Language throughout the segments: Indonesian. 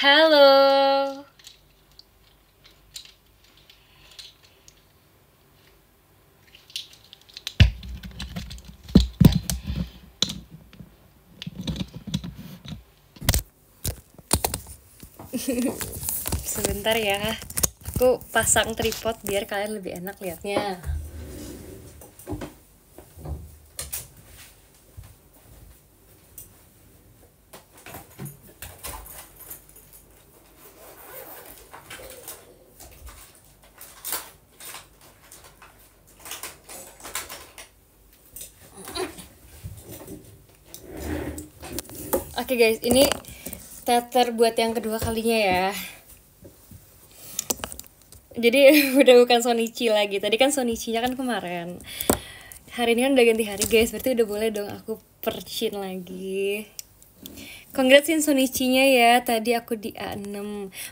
Halo. Sebentar ya. Aku pasang tripod biar kalian lebih enak liatnya. Oke guys, ini teater buat yang kedua kalinya ya. Jadi udah bukan Sonichi lagi. Tadi kan Sonichinya kan kemarin. Hari ini kan udah ganti hari guys, berarti udah boleh dong aku percin lagi. Congratsin Sonichinya ya, tadi aku di A6.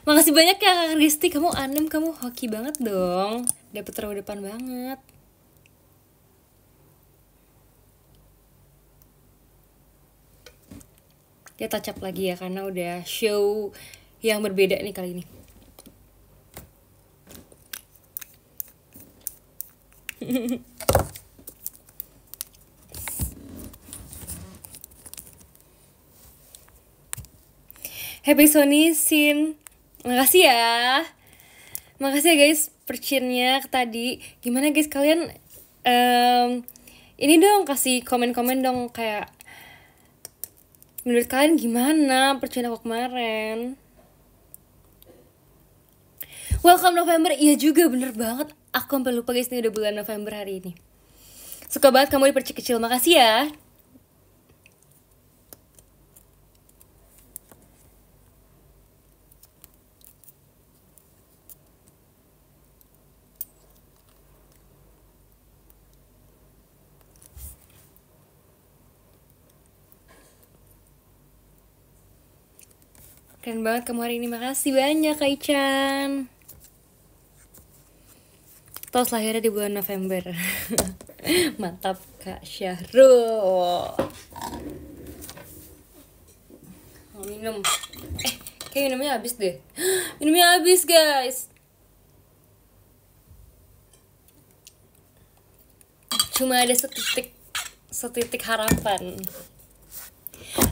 Makasih banyak ya Kak Kristi, kamu A6, kamu hoki banget dong. Dapet row depan banget. Dia touch up lagi ya, karena udah show yang berbeda nih kali ini. Happy Sony Sin. Makasih ya. Makasih ya guys percinnya tadi. Gimana guys kalian ini dong kasih komen-komen dong kayak menurut kalian gimana percin aku kemarin. Welcome November. Iya juga bener banget. Aku sampai lupa guys ini udah bulan November hari ini. Suka banget kamu dipercik kecil. Makasih ya. Keren banget kamu hari ini. Makasih banyak Kak Ichan. Tos lahirnya di bulan November. Mantap Kak Syahrul. Mau minum. Kayak minumnya habis deh. Minumnya habis guys. Cuma ada setitik harapan.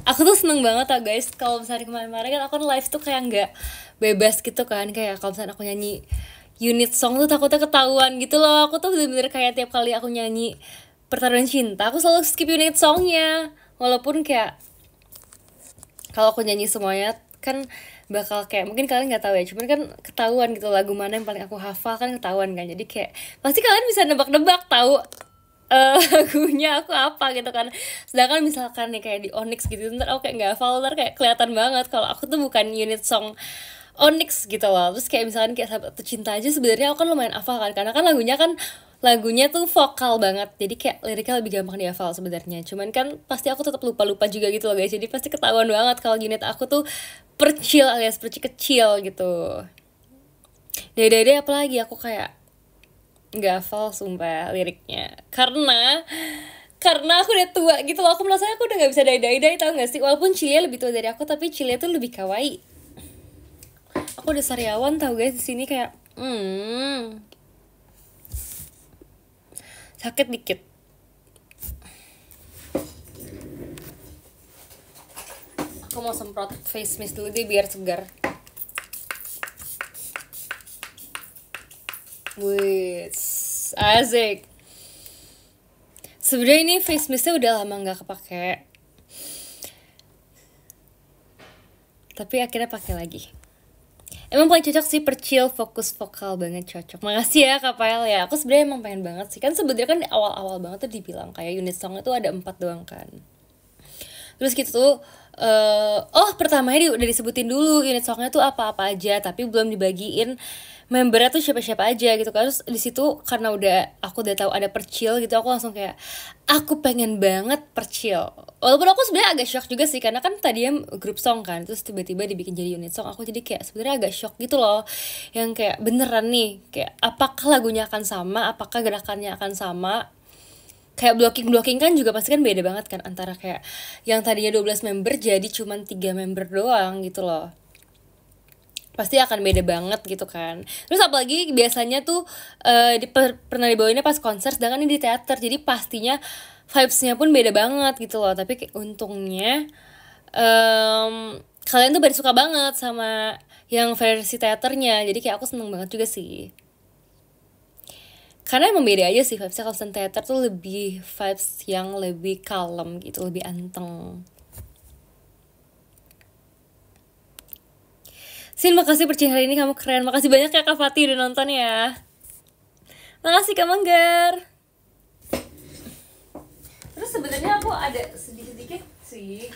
Aku tuh seneng banget ya guys. Kalau misalnya kemarin-kemarin kan aku live tuh kayak nggak bebas gitu kan. Kayak kalau misalnya aku nyanyi unit song tuh takutnya ketahuan gitu loh. Aku tuh bener-bener kayak tiap kali aku nyanyi Pertarungan Cinta, aku selalu skip unit songnya. Walaupun kayak kalau aku nyanyi semuanya kan bakal kayak mungkin kalian nggak tahu ya, cuman kan ketahuan gitu lagu mana yang paling aku hafal kan ketahuan kan. Jadi kayak pasti kalian bisa nebak-nebak tahu lagunya aku apa gitu kan. Sedangkan misalkan nih kayak di Onyx gitu ntar aku kayak nggak hafal, ntar kayak kelihatan banget kalau aku tuh bukan unit song Onyx gitu loh. Terus kayak misalkan kayak Sahabat Atau Cinta aja sebenarnya aku kan lumayan hafal kan, karena kan lagunya tuh vokal banget, jadi kayak liriknya lebih gampang dihafal sebenarnya. Cuman kan pasti aku tetap lupa juga gitu loh guys, jadi pasti ketahuan banget kalau unit aku tuh percil alias perci kecil gitu. Dede apalagi aku kayak nggak hafal sumpah liriknya, karena aku udah tua gitu loh. Aku merasa aku udah nggak bisa dai tau nggak sih. Walaupun Cilia lebih tua dari aku, tapi Cilia tuh lebih kawaii. Aku udah sariawan tau guys di sini kayak sakit dikit. Aku mau semprot face mist dulu deh biar segar. Wih, asik. Sebenarnya ini face mistnya udah lama nggak kepake, tapi akhirnya pakai lagi. Emang paling cocok sih percil, fokus vokal banget cocok. Makasih ya Kak Pael ya. Aku sebenarnya emang pengen banget sih. Kan sebenarnya kan di awal-awal banget tuh dibilang kayak unit song itu ada 4 doang kan. Terus gitu tuh pertamanya udah disebutin dulu unit songnya tuh apa-apa aja, tapi belum dibagiin membernya tuh siapa-siapa aja gitu kan. Terus di situ karena aku udah tahu ada percil gitu, aku langsung kayak aku pengen banget percil. Walaupun aku sebenarnya agak shock juga sih, karena kan tadinya grup song kan, terus tiba-tiba dibikin jadi unit song. Aku jadi kayak sebenarnya agak shock gitu loh, yang kayak beneran nih, kayak apakah lagunya akan sama, apakah gerakannya akan sama. Kayak blocking kan juga pasti kan beda banget kan, antara kayak yang tadinya 12 member jadi cuman 3 member doang gitu loh. pasti akan beda banget gitu kan. Terus apalagi biasanya tuh pernah dibawainnya pas konser, sedangkan ini di teater, jadi pastinya vibes-nya pun beda banget gitu loh. Tapi untungnya kalian tuh pada suka banget sama yang versi teaternya, jadi kayak aku seneng banget juga sih. Karena emang beda aja sih vibesnya. Kalau teater tuh lebih vibes yang lebih kalem gitu, lebih anteng. Sin, makasih percaya hari ini, kamu keren. Makasih banyak ya Kak Fatih udah nonton ya. Makasih Kak Manggar. Terus sebenarnya aku ada sedikit-sedikit sih.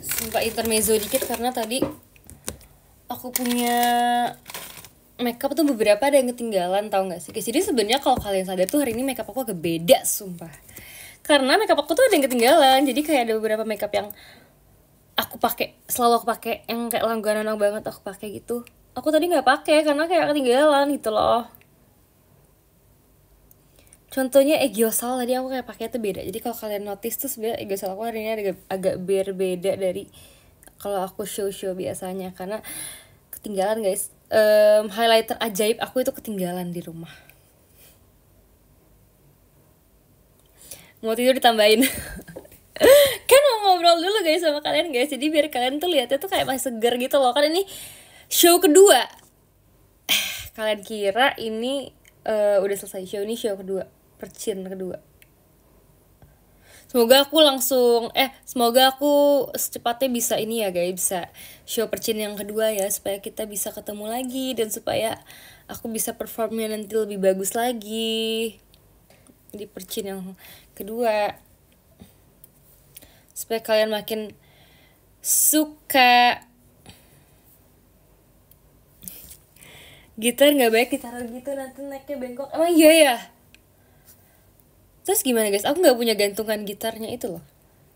Sumpah intermezzo dikit karena tadi aku punya makeup tuh beberapa ada yang ketinggalan, tau gak sih guys. Jadi sebenarnya kalau kalian sadar tuh hari ini makeup aku agak beda sumpah. Karena makeup aku tuh ada yang ketinggalan. Jadi kayak ada beberapa makeup yang aku pakai, selalu aku pakai, yang kayak langganan banget aku pakai gitu. Aku tadi nggak pakai karena kayak ketinggalan gitu loh. Contohnya Egiosal tadi aku kayak pakai tuh beda. Jadi kalau kalian notice tuh sebenarnya Egiosal aku hari ini agak berbeda dari kalau aku show biasanya, karena ketinggalan guys. Highlighter ajaib aku itu ketinggalan di rumah. Mau tidur ditambahin. Kan mau ngobrol dulu guys sama kalian guys, jadi biar kalian tuh lihatnya tuh kayak masih segar gitu loh. Kan ini show kedua. Kalian kira ini udah selesai show, ini show kedua, percin kedua. Semoga aku secepatnya bisa ini ya guys, bisa show percin yang kedua ya, supaya kita bisa ketemu lagi dan supaya aku bisa performnya nanti lebih bagus lagi di percin yang kedua, supaya kalian makin suka. Gitar nggak baik ditaruh gitu, nanti naiknya bengkok. Emang iya ya? Terus gimana guys, aku nggak punya gantungan gitarnya itu loh.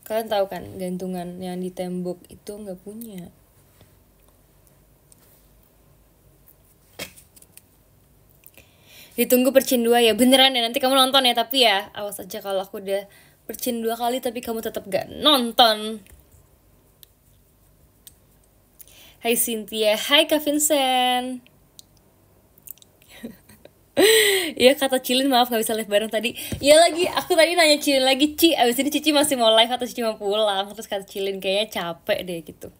Kalian tahu kan, gantungan yang di tembok itu nggak punya. Ditunggu percin 2 ya, beneran ya, nanti kamu nonton ya. Tapi ya awas aja kalau aku udah percin 2 kali tapi kamu tetap gak nonton. Hai Cynthia, hai Kak Vincent. Iya kata Cilin, maaf gak bisa live bareng tadi. Iya lagi, aku tadi nanya Cilin lagi, Ci abis ini Cici masih mau live atau Cici mau pulang. Terus kata Cilin kayaknya capek deh gitu.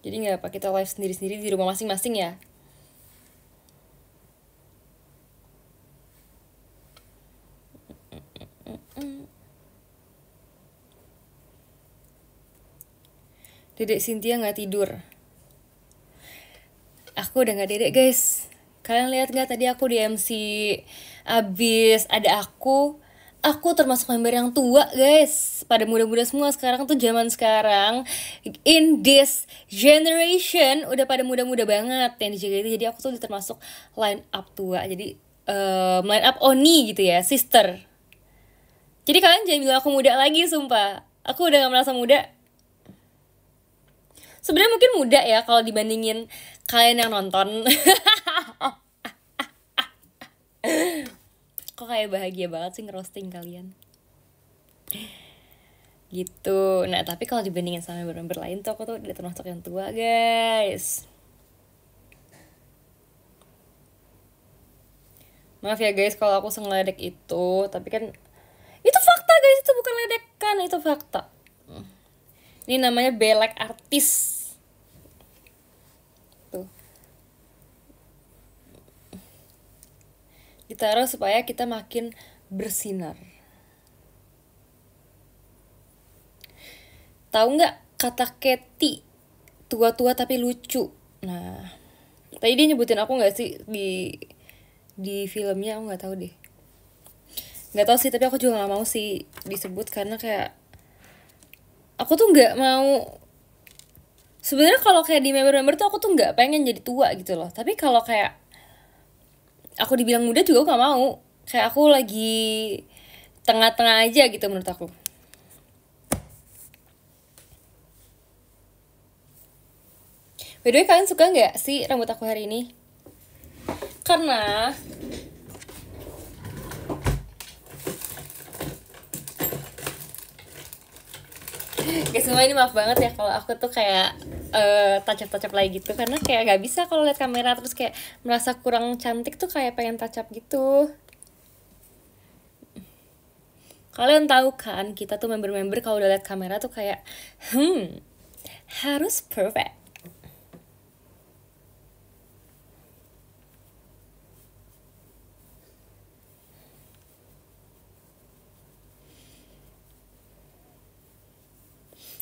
Jadi gak apa, kita live sendiri-sendiri di rumah masing-masing ya. Dedek Cynthia gak tidur. Aku udah gak dedek guys. Kalian lihat gak tadi aku di MC, abis ada aku termasuk member yang tua guys. Pada muda-muda semua sekarang tuh, zaman sekarang in this generation udah pada muda-muda banget yang di JKT. Jadi aku tuh termasuk line up tua. Jadi line up Oni gitu ya, sister. Jadi kalian jangan bilang aku muda lagi, sumpah. Aku udah gak merasa muda. Sebenarnya mungkin muda ya kalau dibandingin kalian yang nonton. Kok kayak bahagia banget sih ngerosting kalian gitu. Nah tapi kalau dibandingin sama member lain tuh aku tuh udah termasuk yang tua guys. Maaf ya guys kalau aku sengeledek itu, tapi kan itu fakta guys, itu bukan ledekan, itu fakta. Ini namanya belek artis. Tuh. Ditaruh supaya kita makin bersinar. Tahu nggak kata Katy, tua-tua tapi lucu. Nah, tadi dia nyebutin aku nggak sih di filmnya, aku nggak tahu deh. Nggak tahu sih, tapi aku juga nggak mau sih disebut karena kayak aku tuh nggak mau. Sebenarnya kalau kayak di member-member tuh aku tuh nggak pengen jadi tua gitu loh. Tapi kalau kayak aku dibilang muda juga aku nggak mau. Kayak aku lagi tengah-tengah aja gitu menurut aku. By the way, kalian suka nggak sih rambut aku hari ini? Karena guys, semua ini maaf banget ya kalau aku tuh kayak touch up lagi gitu, karena kayak nggak bisa kalau lihat kamera terus kayak merasa kurang cantik tuh, kayak pengen touch up gitu. Kalian tahu kan, kita tuh member-member kalau udah lihat kamera tuh kayak harus perfect.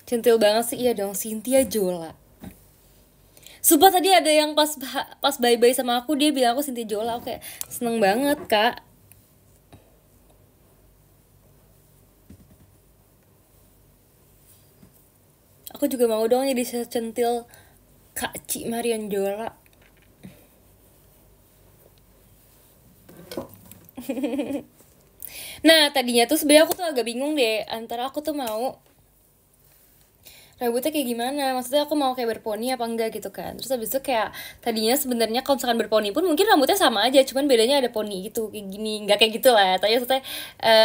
Centil banget sih, iya dong, Cynthia Jola. Sumpah tadi ada yang pas bye-bye sama aku, dia bilang aku Cynthia Jola. Aku kayak seneng banget, Kak. Aku juga mau dong jadi secentil Kak Ci Marion Jola. Nah, tadinya tuh sebenarnya aku tuh agak bingung deh antara aku tuh mau rambutnya kayak gimana, maksudnya aku mau kayak berponi apa enggak gitu kan. Terus habis itu kayak tadinya sebenarnya kalau misalkan berponi pun mungkin rambutnya sama aja, cuman bedanya ada poni gitu kayak gini, nggak kayak gitu lah. Tapi maksudnya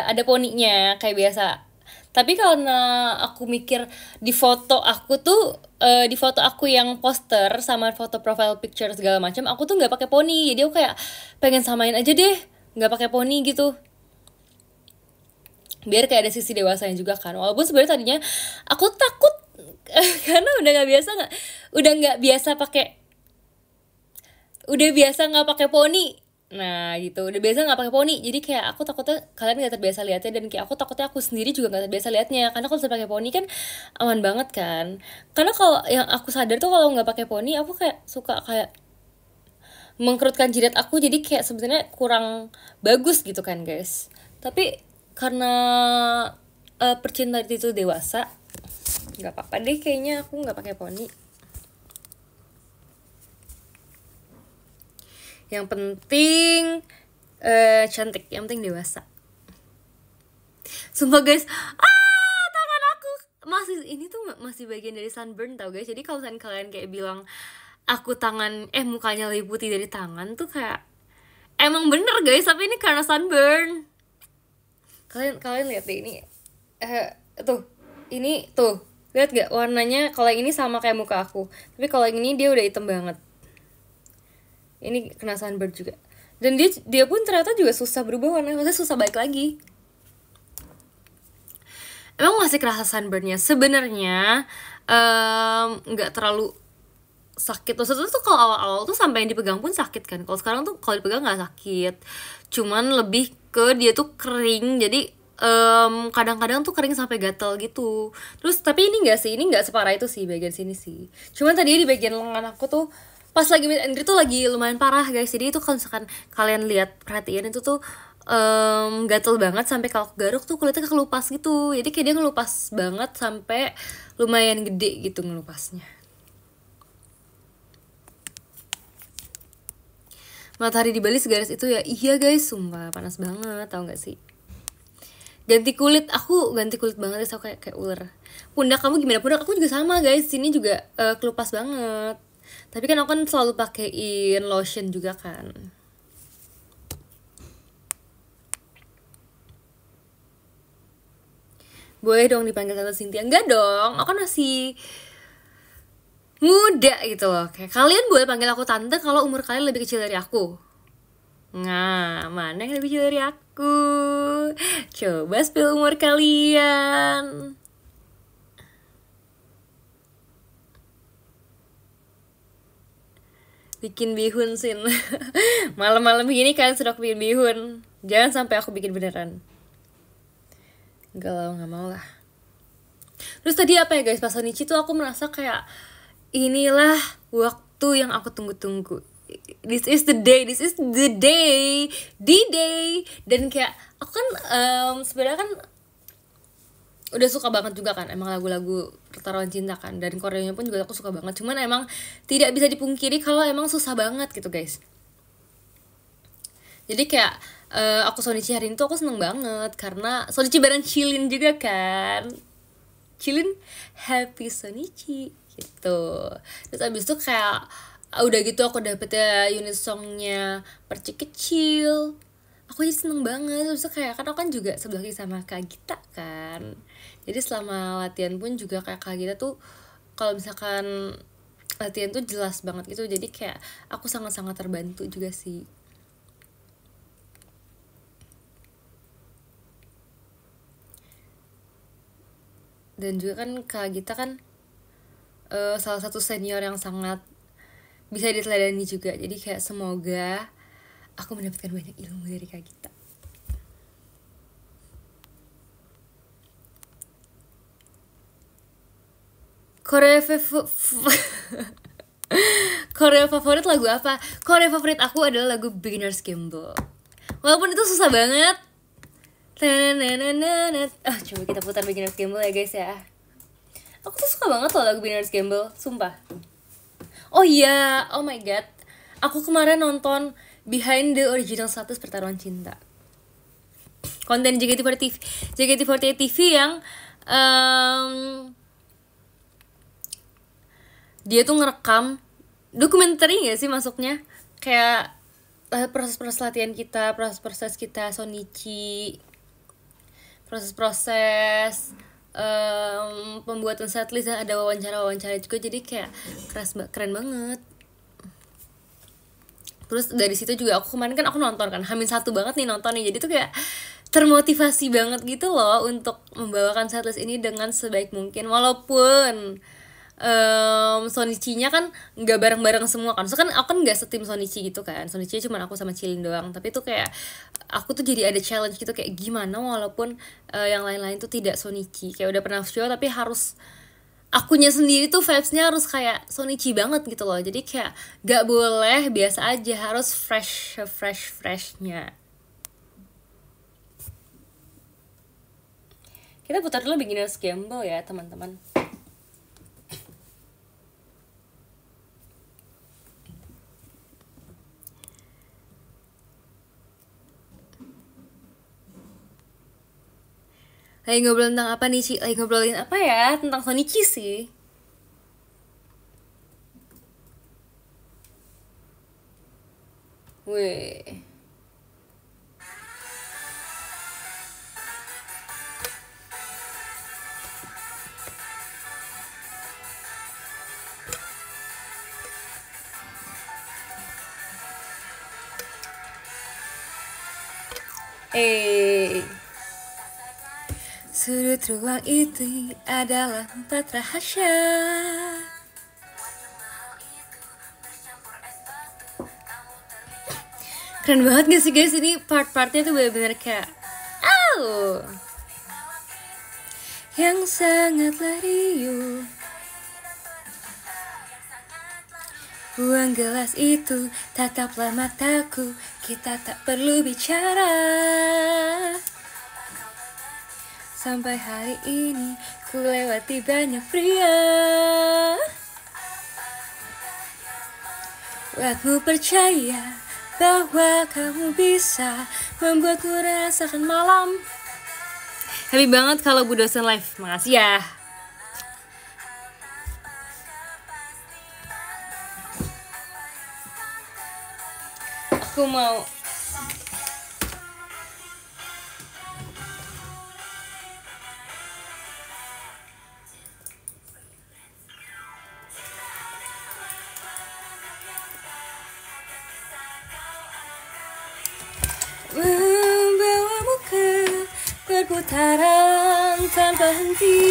ada poninya kayak biasa. Tapi karena aku mikir di foto aku tuh di foto aku yang poster sama foto profile picture segala macam, aku tuh nggak pakai poni, jadi aku kayak pengen samain aja deh nggak pakai poni gitu, biar kayak ada sisi dewasanya juga kan. Walaupun sebenarnya tadinya aku takut karena udah nggak biasa nggak pakai poni. Nah gitu, udah biasa nggak pakai poni, jadi kayak aku takutnya kalian nggak terbiasa lihatnya, dan kayak aku takutnya aku sendiri juga nggak terbiasa lihatnya, karena kalau pakai poni kan aman banget kan. Karena kalau yang aku sadar tuh kalau nggak pakai poni aku kayak suka kayak mengkerutkan jidat aku, jadi kayak sebenarnya kurang bagus gitu kan guys. Tapi karena percintaan itu dewasa, nggak apa-apa deh kayaknya aku nggak pakai poni. Yang penting cantik, yang penting dewasa. Sumpah guys, tangan aku masih bagian dari sunburn tau guys. Jadi kalau kalian kayak bilang aku mukanya lebih putih dari tangan tuh kayak emang bener guys, tapi ini karena sunburn. Kalian lihat deh ini, ini tuh lihat gak warnanya? Kalau yang ini sama kayak muka aku, tapi kalau yang ini dia udah hitam banget. Ini kena sunburn juga, dan dia pun ternyata juga susah berubah warnanya, maksudnya susah balik lagi. Emang masih kerasa sunburnnya sebenarnya, nggak terlalu sakit. Maksudnya tuh kalau awal-awal tuh sampai yang dipegang pun sakit kan. Kalau sekarang tuh kalau dipegang nggak sakit, cuman lebih ke dia tuh kering, jadi kadang-kadang tuh kering sampai gatal gitu. Terus tapi ini nggak separah itu sih bagian sini sih. Cuman tadi di bagian lengan aku tuh pas lagi meet and greet tuh lagi lumayan parah guys. Jadi itu kalau misalkan kalian lihat perhatiin itu tuh gatel banget sampai kalau garuk tuh kulitnya kelupas gitu. Jadi kayak dia ngelupas banget sampai lumayan gede gitu ngelupasnya. Matahari di Bali segaris itu ya. Iya guys, sumpah panas banget, tau gak sih? Ganti kulit banget ya, so kayak ular. Pundak kamu gimana? Pundak aku juga sama guys, sini juga kelupas banget. Tapi kan aku kan selalu pakein lotion juga kan. Boleh dong dipanggil Tante Cynthia? Enggak dong, aku kan masih muda gitu loh. Kayak kalian boleh panggil aku tante kalau umur kalian lebih kecil dari aku. Nah, mana yang lebih kecil dari aku? Coba spill umur kalian. Bikin bihun Sin. Malam-malam begini kalian sudah bikin bihun. Jangan sampai aku bikin beneran. Enggak lah, gak mau lah. Terus tadi apa ya guys, pas Sonichi tuh aku merasa kayak inilah waktu yang aku tunggu-tunggu. This is the day, D-Day. Dan kayak aku kan sebenarnya kan udah suka banget juga kan emang lagu-lagu pertaruhan cinta kan, dan koreanya pun juga aku suka banget. Cuman emang tidak bisa dipungkiri kalau emang susah banget gitu guys. Jadi kayak aku Sonichi hari ini tuh aku seneng banget karena Sonichi bareng Chilin juga kan. Chilin happy Sonichi gitu. Terus abis itu kayak udah gitu aku dapet ya unit songnya Perci Kecil. Aku jadi seneng banget. Terus itu kayak kan aku kan juga sebelah sama Kak Gita kan. Jadi selama latihan pun juga kayak Kak Gita tuh kalau misalkan latihan tuh jelas banget gitu. Jadi kayak aku sangat-sangat terbantu juga sih. Dan juga kan Kak Gita kan salah satu senior yang sangat bisa diteladani juga. Jadi kayak semoga aku mendapatkan banyak ilmu dari Kak Gita. Korea favorit lagu apa? Korea favorit aku adalah lagu Beginner's Gamble. Walaupun itu susah banget. Coba kita putar Beginner's Gamble ya guys ya. Aku tuh suka banget loh lagu Beginner's Gamble, sumpah. Oh iya, oh my god. Aku kemarin nonton Behind the Original Status Pertaruhan Cinta. Konten JKT48 TV yang dia tuh ngerekam dokumenter gak sih masuknya? Kayak proses-proses latihan kita, proses-proses kita Sonichi, proses-proses pembuatan setlist, ada wawancara juga, jadi kayak keren banget. Terus dari situ juga aku kemarin kan aku nonton kan H-1 banget nih nontonnya, jadi tuh kayak termotivasi banget gitu loh untuk membawakan setlist ini dengan sebaik mungkin, walaupun Sonichi-nya kan nggak bareng-bareng semua kan. So kan aku kan nggak setim Sonichi gitu kan. Sonichi cuma aku sama Chilin doang. Tapi tuh kayak aku tuh jadi ada challenge gitu kayak gimana walaupun yang lain-lain tuh tidak Sonichi. Kayak udah pernah show tapi harus akunya sendiri tuh vibes-nya harus kayak Sonichi banget gitu loh. Jadi kayak nggak boleh biasa aja, harus freshnya. Kita putar dulu Beginner's Gamble ya teman-teman. Lagi ngobrol tentang apa nih, Ci? Lagi ngobrolin apa ya? Tentang Sonichi sih. Weh. Sudut ruang itu adalah tempat rahasia. Keren banget gak sih guys? Ini part-partnya tuh bener-bener kayak yang sangatlah riuh. Buang gelas itu, tataplah mataku. Kita tak perlu bicara. Sampai hari ini ku lewati banyak pria. Buatmu percaya bahwa kamu bisa membuatku rasakan malam. Happy banget kalau Bu dosen live. Makasih ya. Aku mau membawamu ke perputaran tanpa henti,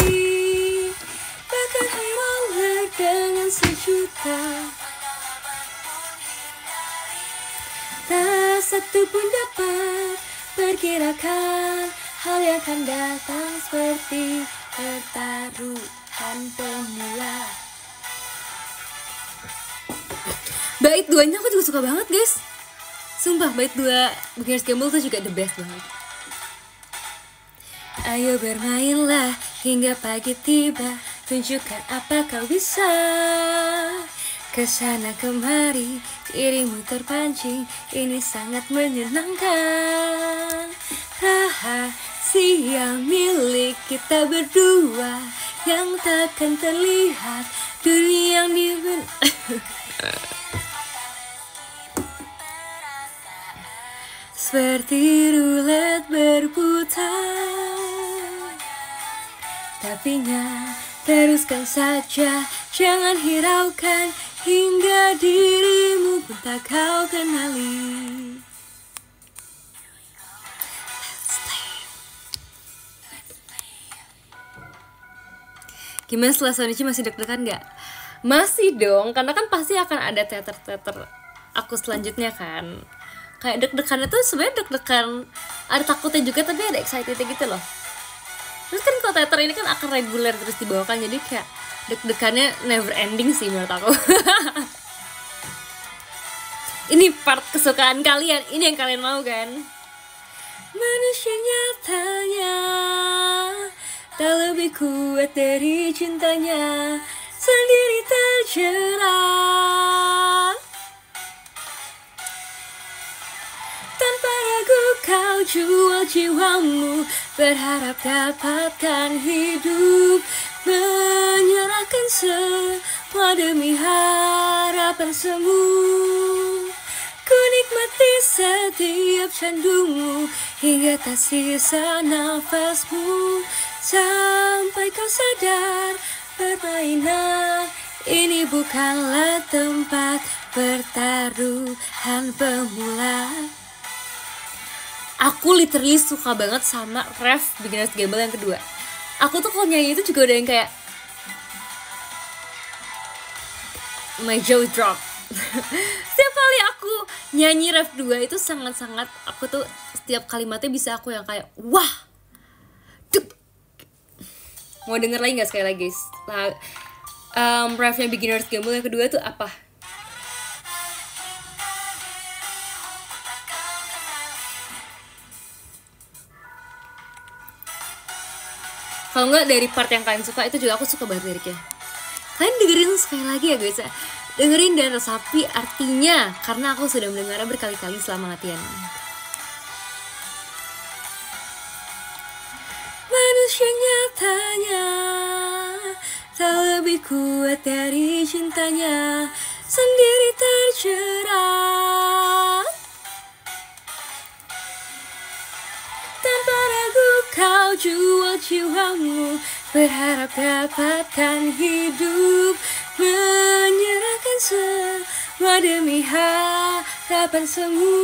bahkan hanya dengan sejuta. Tak satu pun dapat perkirakan hal yang akan datang seperti pertaruhan pemula. Bait 2-nya aku juga suka banget guys. Sumpah bait 2 Beginner's Gamble tuh juga the best banget. Ayo bermainlah hingga pagi tiba, tunjukkan apa kau bisa. kesana kemari, dirimu terpancing, ini sangat menyenangkan. Rahasia milik kita berdua yang takkan terlihat dunia yang seperti rulet berputar. Tapi teruskan saja, jangan hiraukan hingga dirimu pun tak kau kenali. Gimana setelah Sonichi, masih deg-degan gak? Masih dong, karena kan pasti akan ada teater-teater aku selanjutnya kan. Kayak deg-degannya tuh sebenarnya deg-degan, ada takutnya juga tapi ada excitednya gitu loh. Terus kan kalau teater ini kan akan reguler terus dibawakan, jadi kayak deg-degannya never ending sih menurut aku. Ini part kesukaan kalian, ini yang kalian mau kan? Manusia nyatanya tak lebih kuat dari cintanya, sendiri terjerat. Tanpa ragu kau jual jiwamu, berharap dapatkan hidup, menyerahkan semua demi harapan semu. Ku nikmati setiap candumu hingga tak sisa nafasmu, sampai kau sadar permainan ini bukanlah tempat pertaruhan pemula. Aku literally suka banget sama ref Beginner's Gamble yang kedua. Aku tuh kalau nyanyi itu juga udah yang kayak my jaw drop. Setiap kali aku nyanyi ref 2 itu sangat-sangat, aku tuh setiap kalimatnya bisa aku yang kayak wah. Dup. Mau denger lagi gak sekali lagi guys? Refnya Beginner's Gamble yang kedua tuh apa? Kalau nggak dari part yang kalian suka, itu juga aku suka banget liriknya. Kalian dengerin sekali lagi ya guys ya. Dengerin dan resapi artinya, karena aku sudah mendengarnya berkali-kali selama latihan. Manusia nyatanya tak lebih kuat dari cintanya, sendiri terjerat. Tanpa ragu kau jual jiwamu, berharap dapatkan hidup, menyerahkan semua demi harapan semu.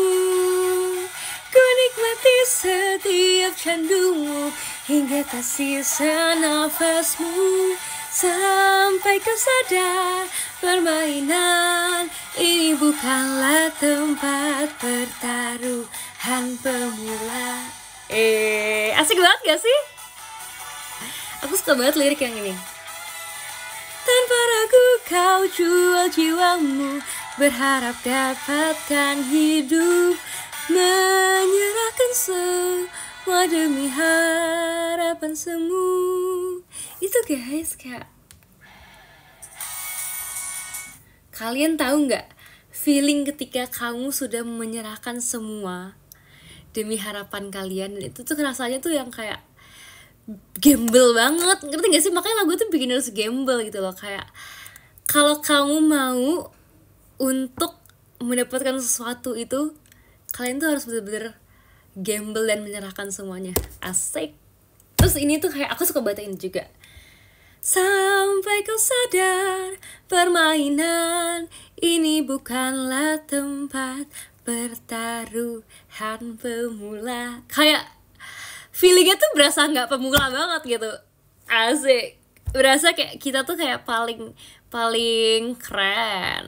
Ku nikmati setiap candumu hingga tak sisa nafasmu, sampai kau sadar permainan ini bukanlah tempat pertaruhan pemula. Asik banget gak sih? Aku suka banget lirik yang ini. Tanpa ragu kau jual jiwamu, berharap dapatkan hidup, menyerahkan semua demi harapan semu. Itu guys, kayak kalian tahu nggak feeling ketika kamu sudah menyerahkan semua demi harapan kalian, dan itu tuh rasanya tuh yang kayak gamble banget, ngerti gak sih? Makanya lagu tuh Beginner's Gamble gitu loh. Kayak kalau kamu mau untuk mendapatkan sesuatu itu, kalian tuh harus bener-bener gamble dan menyerahkan semuanya. Asik. Terus ini tuh kayak aku suka banget ini juga. Sampai kau sadar permainan ini bukanlah tempat pertaruhan pemula. Kayak feelingnya tuh berasa nggak pemula banget gitu. Asik. Berasa kayak kita tuh kayak paling keren,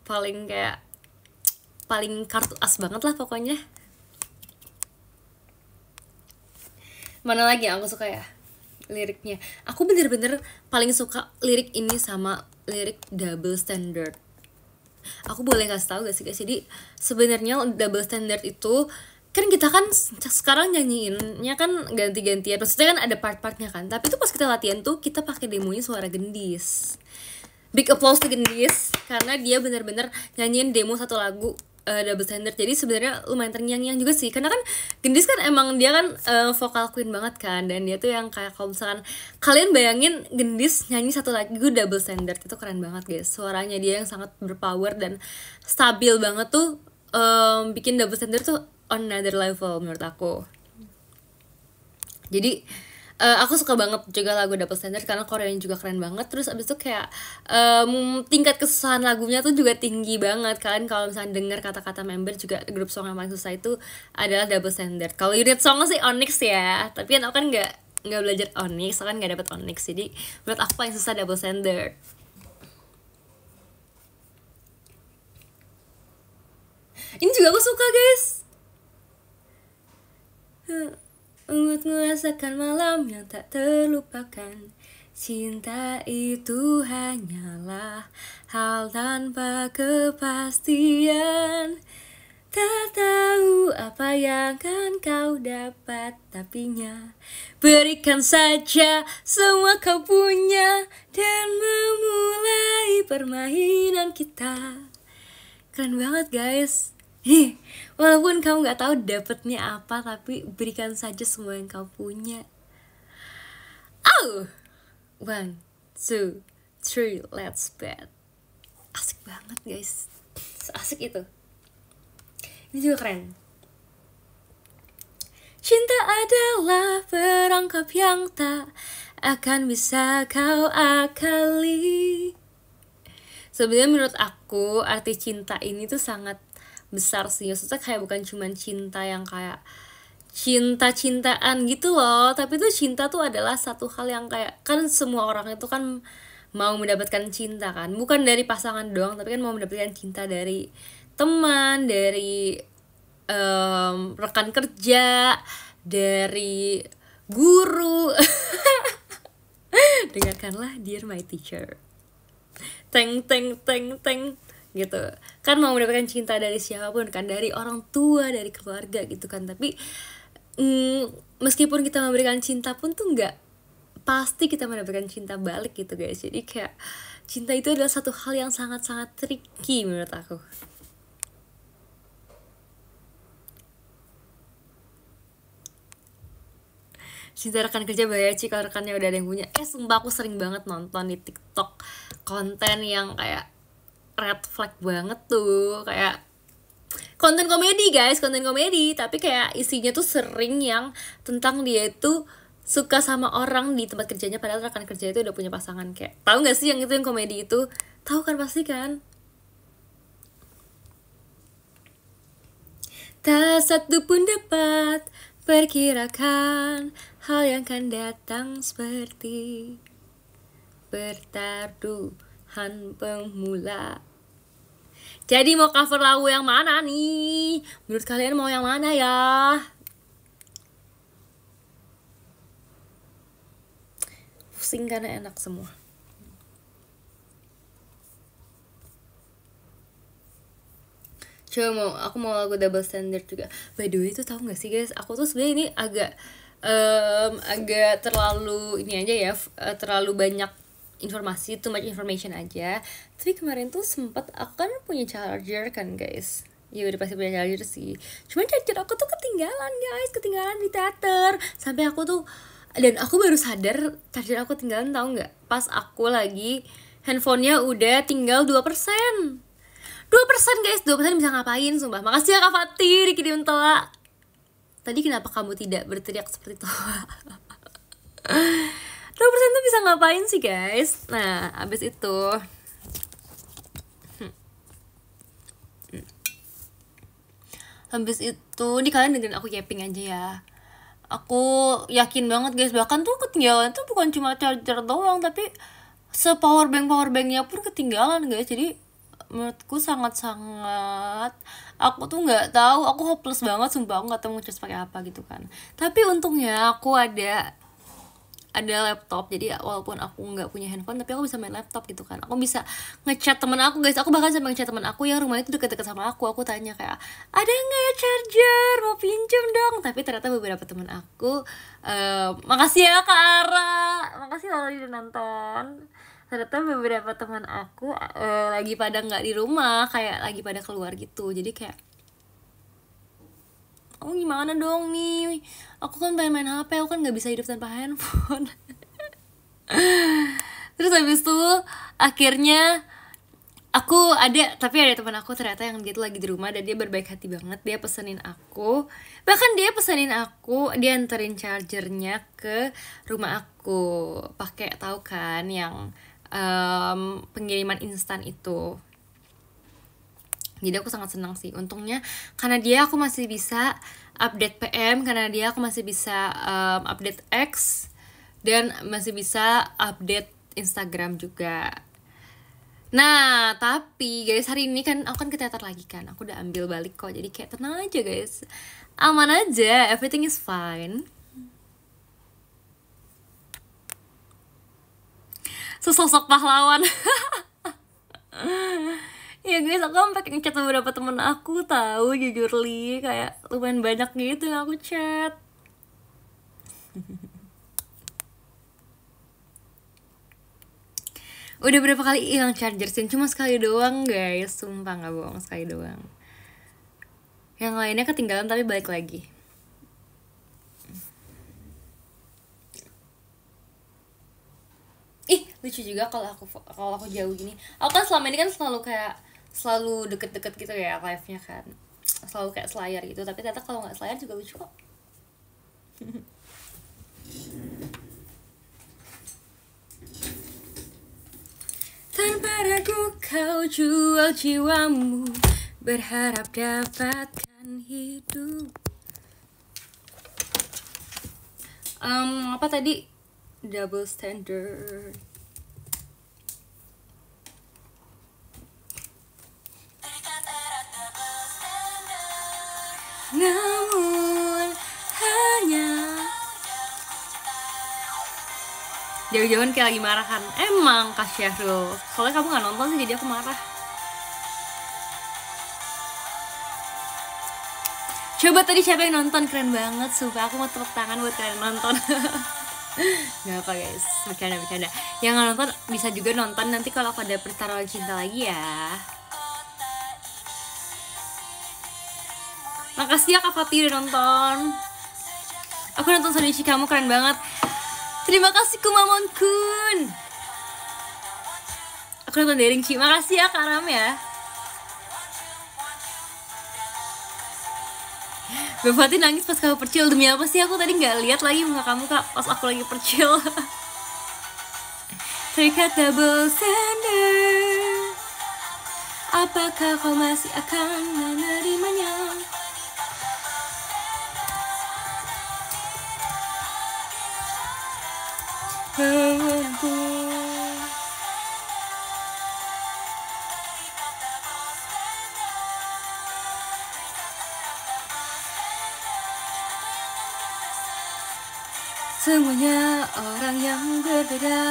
paling kartu as banget lah pokoknya. Mana lagi yang aku suka ya liriknya? Aku bener-bener paling suka lirik ini sama lirik Double Standard. Aku boleh kasih tahu gak sih guys? Jadi sebenarnya Double Standard itu kan kita kan sekarang nyanyiinnya kan ganti-gantian, maksudnya kan ada part-partnya kan, tapi itu pas kita latihan tuh kita pakai demonya suara gendis. big applause to Gendis karena dia benar-benar nyanyiin demo satu lagu double standard. Jadi sebenarnya lumayan terngiang-ngiang juga sih karena kan Gendis kan emang dia kan vokal queen banget kan, dan dia tuh yang kayak kalau misalkan kalian bayangin Gendis nyanyi satu lagu double standard itu keren banget guys. Suaranya dia yang sangat berpower dan stabil banget tuh bikin double standard tuh on another level menurut aku. Jadi aku suka banget juga lagu Double Standard karena Koreanya juga keren banget. Terus abis itu kayak tingkat kesusahan lagunya tuh juga tinggi banget. Kalian kalau misalnya dengar kata-kata member juga grup song yang paling susah itu adalah Double Standard. Kalau unit song sih Onyx ya, tapi kan aku kan nggak belajar Onyx, aku kan nggak dapet Onyx. Jadi menurut aku paling susah Double Standard. Ini juga aku suka guys. Untuk merasakan malam yang tak terlupakan. Cinta itu hanyalah hal tanpa kepastian. Tak tahu apa yang akan kau dapat, tapinya berikan saja semua kau punya dan memulai permainan kita. Keren banget guys. Walaupun kamu gak tahu dapetnya apa, tapi berikan saja semua yang kau punya. Oh, 1, 2, 3, let's bet. Asik banget guys, asik itu. Ini juga keren. Cinta adalah perangkap yang tak akan bisa kau akali. Sebenarnya menurut aku arti cinta ini tuh sangat besar sih. Maksudnya kayak bukan cuman cinta yang kayak cinta-cintaan gitu loh, tapi tuh cinta tuh adalah satu hal yang kayak, kan semua orang itu kan mau mendapatkan cinta kan, bukan dari pasangan doang, tapi kan mau mendapatkan cinta dari teman, dari rekan kerja, dari guru. Dengarkanlah Dear My Teacher, teng teng teng teng gitu kan, mau mendapatkan cinta dari siapapun kan, dari orang tua, dari keluarga gitu kan. Tapi meskipun kita memberikan cinta pun tuh nggak pasti kita mendapatkan cinta balik gitu guys. Jadi kayak cinta itu adalah satu hal yang sangat-sangat tricky menurut aku. Cinta rekan kerja bahaya sih kalau rekannya udah ada yang punya. Sumpah aku sering banget nonton di TikTok konten yang kayak red flag banget tuh, kayak konten komedi guys, konten komedi, tapi kayak isinya tuh sering yang tentang dia itu suka sama orang di tempat kerjanya padahal rekan kerja itu udah punya pasangan. Kayak tahu nggak sih yang itu, yang komedi itu? Tahu kan pasti kan? Tak satu pun dapat perkirakan hal yang akan datang seperti pertaruhan pemula. Jadi mau cover lagu yang mana nih? Menurut kalian mau yang mana ya? Pusing karena enak semua. Coba aku mau lagu Double Standard juga. By the way itu tahu nggak sih guys? Aku tuh sebenarnya ini agak terlalu ini aja ya, terlalu banyak informasi, too much information aja. Tapi kemarin tuh sempet aku kan punya charger kan guys. Ya udah pasti punya charger sih. Cuman charger aku tuh ketinggalan guys, ketinggalan di teater. Sampai aku tuh, dan aku baru sadar charger aku ketinggalan, tahu nggak? Pas aku lagi handphonenya udah tinggal 2%. 2% guys, 2% bisa ngapain sumpah. Makasih ya Kak Fatih dikirim toa. Tadi kenapa kamu tidak berteriak seperti toa? 2% tuh bisa ngapain sih guys? Nah, abis itu ini kalian dengerin aku yapping aja ya. Aku yakin banget guys, bahkan tuh ketinggalan tuh bukan cuma charger doang, tapi powerbanknya pun ketinggalan guys. Jadi menurutku sangat-sangat, aku tuh nggak tahu, aku hopeless banget sumpah, aku nggak tahu ngecas pakai apa gitu kan. Tapi untungnya aku ada laptop, jadi walaupun aku nggak punya handphone tapi aku bisa main laptop gitu kan. Aku bisa ngechat temen aku guys, aku bahkan sampai ngechat temen aku yang rumahnya itu deket-deket sama aku tanya kayak, ada nggak ya charger, mau pinjem dong. Tapi ternyata beberapa temen aku, makasih ya Kak Ara, makasih loh udah nonton. ternyata beberapa teman aku lagi pada nggak di rumah, kayak lagi pada keluar gitu. Jadi kayak, oh gimana dong nih, aku kan pengen main HP, aku kan nggak bisa hidup tanpa handphone. Terus habis itu akhirnya tapi ada teman aku ternyata yang dia tuh lagi di rumah dan dia berbaik hati banget. Dia anterin chargernya ke rumah aku pakai, tahu kan yang pengiriman instan itu. Jadi aku sangat senang sih, untungnya karena dia aku masih bisa update PM, karena dia aku masih bisa update X, dan masih bisa update Instagram juga. Nah, tapi guys, hari ini kan aku kan ke teater lagi kan. Aku udah ambil balik kok. Jadi kayak tenang aja guys. Aman aja, everything is fine. Sesosok pahlawan. Ya guys, aku sampai ngechat beberapa temen aku, tahu jujur li, kayak lumayan banyak gitu yang aku chat. Udah berapa kali hilang charger sih? Cuma sekali doang guys, sumpah nggak bohong, sekali doang. Yang lainnya ketinggalan tapi balik lagi. Ih, lucu juga kalau aku jauh gini. Aku kan selama ini kan selalu deket-deket gitu ya live-nya kan. Selalu kayak selayar gitu, tapi ternyata kalau nggak selayar juga lucu kok. Tanpa ragu kau jual jiwamu, berharap dapatkan hidup. Apa tadi? Double standard. Namun hanya jauh-jauhan kayak lagi marah kan. Emang Kak Syahrul, soalnya kamu gak nonton sih jadi aku marah. Coba tadi siapa yang nonton, keren banget. Sumpah aku mau tepuk tangan buat kalian nonton. Gak apa guys, bercanda. Yang gak nonton bisa juga nonton nanti kalau aku ada pertarungan cinta lagi ya. Makasih ya Kak Fatih udah nonton. Aku nonton Sonichi kamu, keren banget. Terima kasih Kumamon Kun. Aku nonton Daring Ci. Makasih ya Kak Ram ya. Mbak Fatih nangis pas kamu percil. Demi apa sih, aku tadi gak lihat lagi muka kamu Kak pas aku lagi percil. Terikat double standard, apakah kau masih akan menerimanya? Semuanya orang yang berbeda.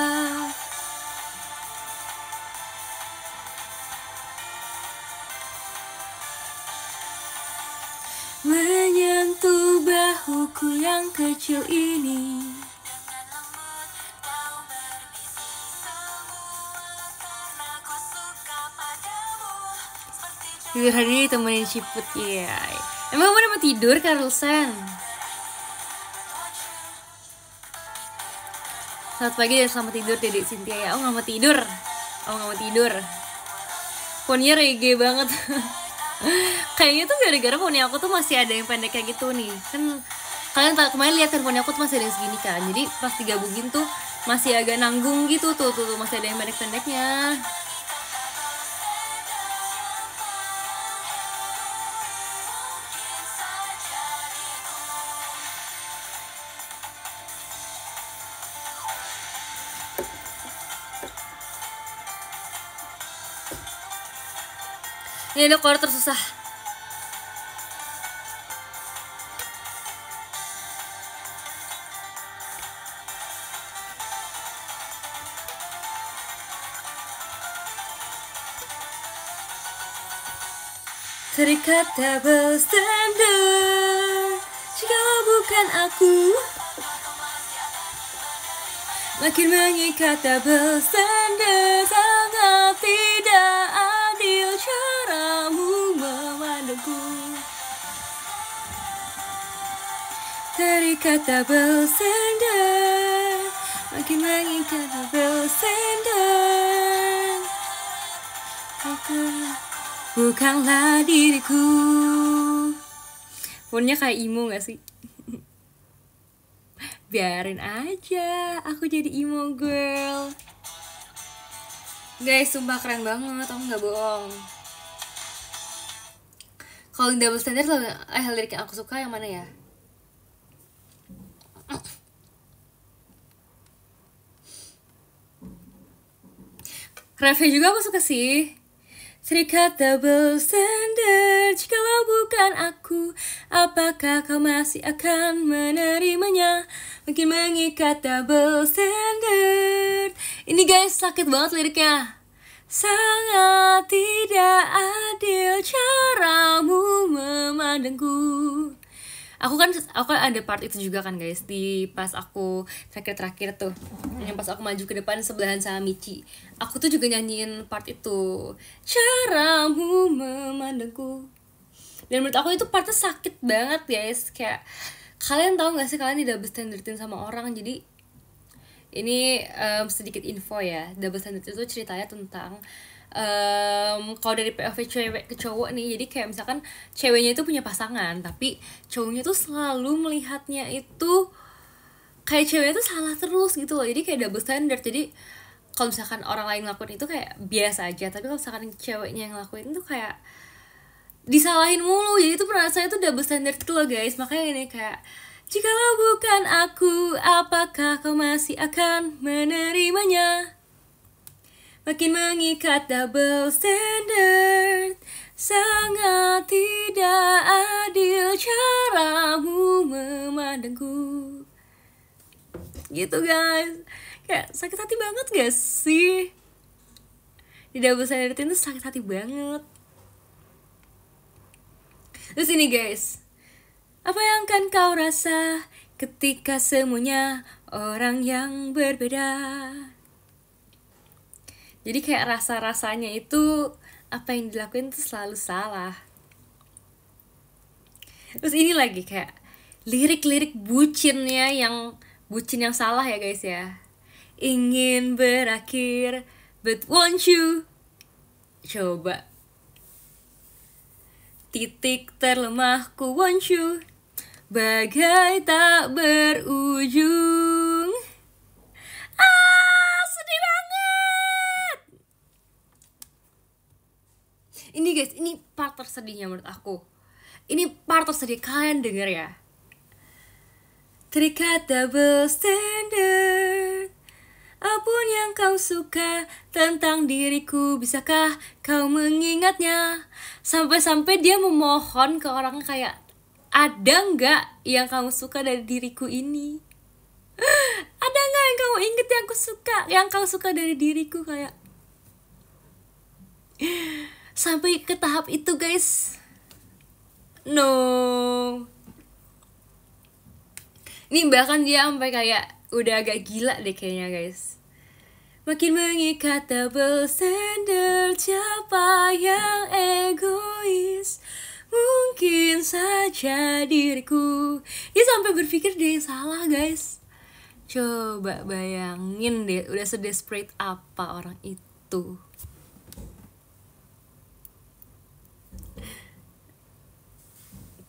Menyentuh bahuku yang kecil ini. Tidur hari ini temenin Ciput ya. Emang udah mau tidur Karlsen? Selamat pagi dan selamat tidur Dedek Cynthia ya. Oh gak mau tidur. Ponnya reggae banget. Kayaknya tuh gara-gara poni aku tuh masih ada yang pendek kayak gitu nih. Kan kalian kemarin lihat kan poni aku tuh masih ada yang segini kan. Jadi pas digabungin tuh masih agak nanggung gitu tuh masih ada yang pendek-pendeknya. Ini ada quarter susah. Terikat double standard, jika bukan aku makin mengikat double standard. Sangat tidak adil caramu memandangku. Terikat double standard, makin mengikat double standard. Aku bukanlah diriku. Punya kayak emo gak sih? Biarin aja, aku jadi emo girl. Guys, sumpah keren banget, aku gak bohong. Kalau double standard, lirik yang aku suka yang mana ya? Refnya juga aku suka sih. Terikat double standard, jikalau bukan aku, apakah kau masih akan menerimanya? Makin mengikat double standard. Ini guys, sakit banget liriknya. Sangat tidak adil caramu memandangku. Aku kan ada part itu juga kan guys, di pas aku terakhir tuh, yang pas aku maju ke depan sebelahan sama Michi, aku tuh juga nyanyiin part itu, caramu memandangku. Dan menurut aku itu partnya sakit banget guys. Kayak kalian tahu gak sih, kalian di double standardin sama orang. Jadi ini sedikit info ya, double standard itu ceritanya tentang kalau dari POV cewek ke cowok nih, jadi kayak misalkan ceweknya itu punya pasangan, tapi cowoknya tuh selalu melihatnya itu kayak ceweknya tuh salah terus gitu loh. Jadi kayak double standard. Jadi kalau misalkan orang lain ngelakuin itu kayak biasa aja, tapi kalau misalkan ceweknya yang ngelakuin itu kayak disalahin mulu. Jadi itu perasaan itu double standard gitu loh guys. Makanya ini kayak, jikalau bukan aku, apakah kau masih akan menerimanya? Makin mengikat double standard, sangat tidak adil caramu memandangku. Gitu guys. Kayak sakit hati banget gak sih? Di double standard itu sakit hati banget. Terus ini guys, apa yang akan kau rasa ketika semuanya orang yang berbeda? Jadi kayak rasa-rasanya itu, apa yang dilakuin tuh selalu salah. Terus ini lagi kayak lirik-lirik bucinnya, yang bucin yang salah ya guys ya. Ingin berakhir, but won't you? Coba. Titik terlemahku, won't you? Bagai tak berujung. Sedih banget. Ini guys, ini part tersedihnya menurut aku. Ini part tersedih, kalian denger ya. Terikat double standard, apapun yang kau suka tentang diriku, bisakah kau mengingatnya? Sampai-sampai dia memohon ke orang kayak, ada nggak yang kamu suka dari diriku ini? Ada nggak yang kamu inget yang aku suka, yang kau suka dari diriku? Kayak sampai ke tahap itu guys. No. Ini bahkan dia sampai kayak udah agak gila deh kayaknya guys. Makin mengikat double standard, siapa yang egois? Mungkin saja diriku. Dia sampai berpikir dia yang salah guys. Coba bayangin deh, udah sedesperate apa orang itu.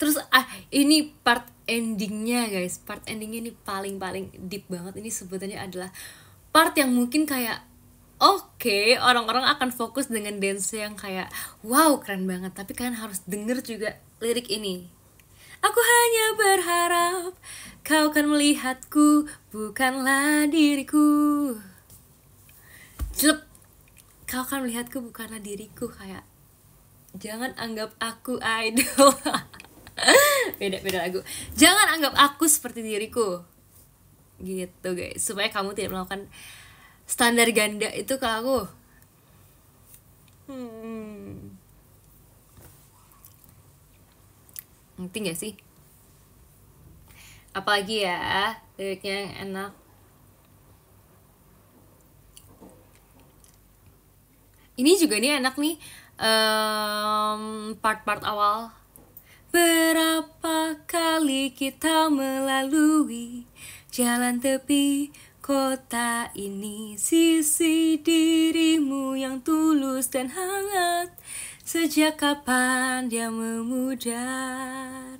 Terus ini part endingnya guys. Part endingnya ini paling deep banget. Ini sebenarnya adalah part yang mungkin kayak oke, orang-orang akan fokus dengan dance yang kayak wow keren banget. Tapi kalian harus denger juga lirik ini. Aku hanya berharap kau kan melihatku, bukanlah diriku. Jelep. Kau kan melihatku, bukanlah diriku. Kayak jangan anggap aku idol. beda lagu. Jangan anggap aku seperti diriku. Gitu guys, supaya kamu tidak melakukan standar ganda itu ke aku. Ngerti gak sih? Apalagi ya liriknya yang enak. Ini juga nih enak nih, part-part awal. Berapa kali kita melalui jalan tepi kota ini, sisi dirimu yang tulus dan hangat, sejak kapan dia memudar?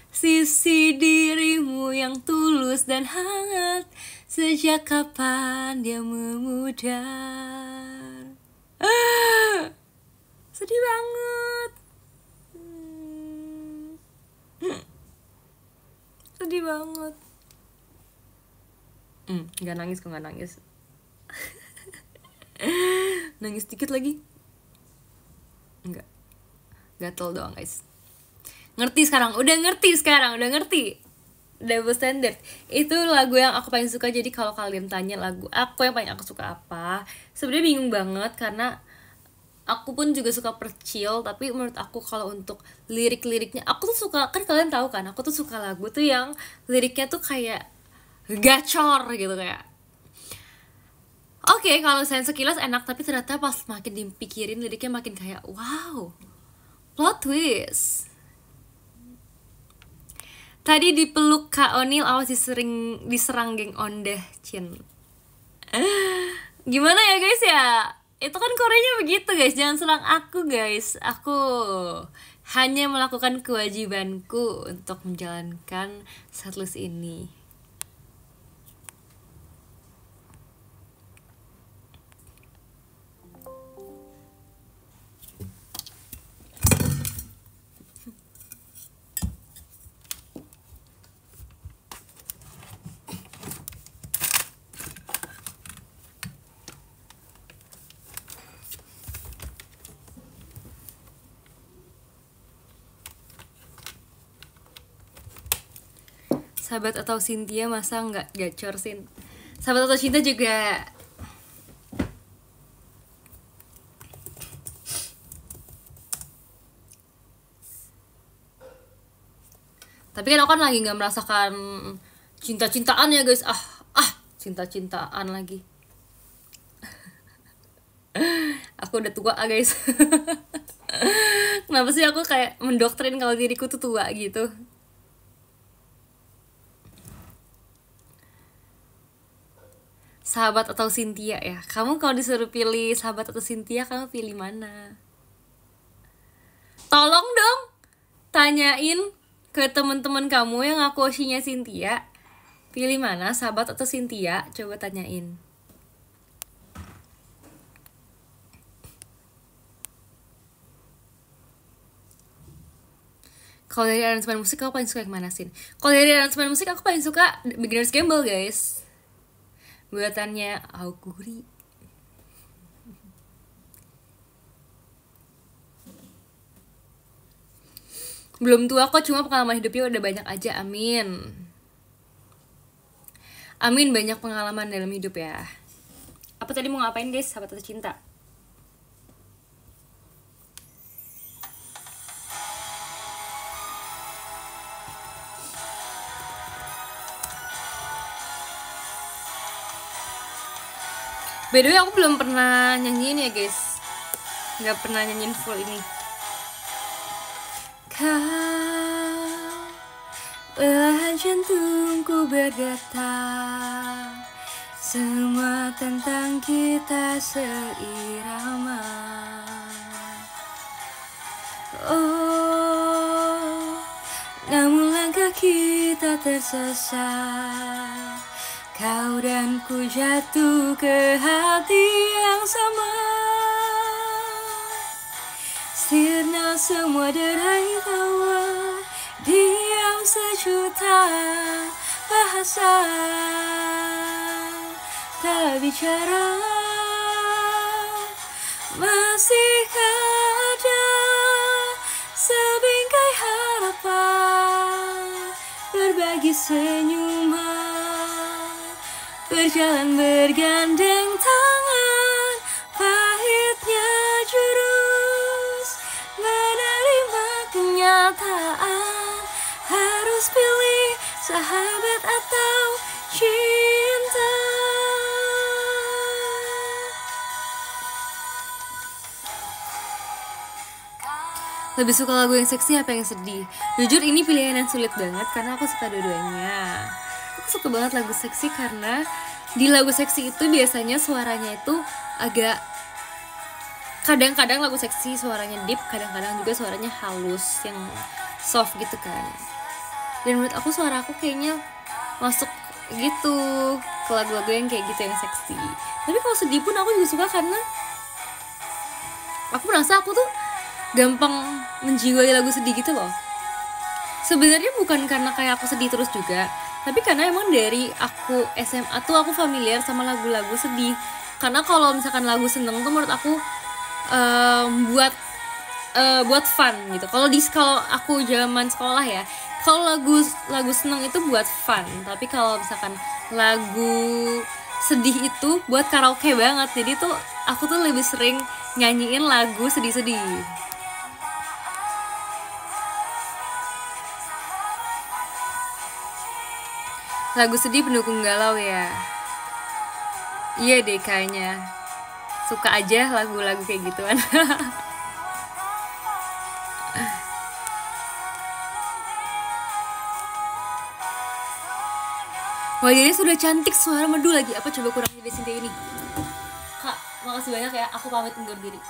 Sisi dirimu yang tulus dan hangat, sejak kapan dia memudar? Sedih banget. Sedih banget. Nggak nangis kok, nggak nangis. Nangis dikit lagi. Enggak. Gatel doang guys. Ngerti sekarang, udah ngerti. Double Standard itu lagu yang aku paling suka. Jadi kalau kalian tanya lagu aku yang paling aku suka apa, sebenarnya bingung banget karena aku pun juga suka percil. Tapi menurut aku kalau untuk lirik-liriknya aku tuh suka, kan kalian tahu kan aku tuh suka lagu tuh yang liriknya tuh kayak gacor gitu kayak. Oke, kalau saya sekilas enak, tapi ternyata pas makin dipikirin liriknya makin kayak wow, plot twist. Tadi dipeluk Kak Onil, awas diserang geng Ondah Cin. Gimana ya guys ya? Itu kan Koreanya begitu guys. Jangan serang aku guys. Aku hanya melakukan kewajibanku untuk menjalankan setlist ini. Sahabat atau Cynthia, masa nggak gacor Sin? Sahabat atau Cinta juga. Tapi kan aku kan lagi nggak merasakan cinta-cintaan ya guys. Cinta-cintaan lagi. Aku udah tua guys. Kenapa sih aku kayak mendoktrin kalau diriku tuh tua gitu? Sahabat atau Cynthia ya? Kamu kalau disuruh pilih Sahabat atau Cynthia, kamu pilih mana? Tolong dong tanyain ke teman-teman kamu yang aku osinya Cynthia, pilih mana, Sahabat atau Cynthia? Coba tanyain. Kalau dari aransemen musik kamu paling suka yang mana Sin? Kalau dari aransemen musik aku paling suka Beginner's Gamble guys, buatannya Auguri. Belum tua kok, cuma pengalaman hidupnya udah banyak aja. Amin. Amin, banyak pengalaman dalam hidup ya. Apa tadi mau ngapain guys? Sahabat atau cinta? By the way, aku belum pernah nyanyiin ya guys. Gak pernah nyanyiin full ini. Kau belahan jantungku bergetar, semua tentang kita seirama. Oh, namun langkah kita tersesat, kau dan ku jatuh ke hati yang sama. Sirna semua derai tawa, diam sejuta bahasa, tak bicara. Masihkah ada sebingkai harapan, berbagi senyuman, berjalan bergandeng tangan, pahitnya jurus, menerima kenyataan, harus pilih sahabat atau cinta. Lebih suka lagu yang seksi apa yang sedih? Jujur ini pilihan yang sulit banget karena aku suka dua-duanya. Aku suka banget lagu seksi karena di lagu seksi itu biasanya suaranya itu agak, kadang-kadang lagu seksi suaranya deep, kadang-kadang juga suaranya halus yang soft gitu kan. Dan menurut aku suara aku kayaknya masuk gitu ke lagu-lagu yang kayak gitu yang seksi. Tapi kalau sedih pun aku juga suka karena aku merasa aku tuh gampang menjiwai lagu sedih gitu loh. Sebenarnya bukan karena kayak aku sedih terus juga, tapi karena emang dari aku SMA tuh aku familiar sama lagu-lagu sedih. Karena kalau misalkan lagu seneng tuh menurut aku buat fun gitu. Kalau aku zaman sekolah ya, kalau lagu seneng itu buat fun. Tapi kalau misalkan lagu sedih itu buat karaoke banget. Jadi tuh aku tuh lebih sering nyanyiin lagu sedih-sedih. Lagu sedih pendukung galau ya. Iya deh kayaknya. Suka aja lagu-lagu kayak gituan. Wajahnya sudah cantik, suara merdu lagi. Apa coba kurangnya dari Cynthia ini? Kak, makasih banyak ya. Aku pamit undur diri.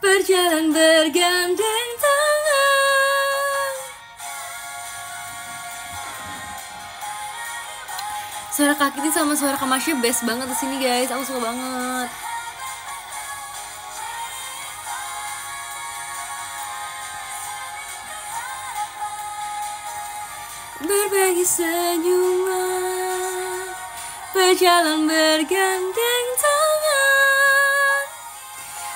Berjalan bergandeng tangan. Suara Kak Kiti sama suara Kak Masya best banget di sini guys. Aku suka banget. Berbagi senyuman, berjalan bergandeng tangan.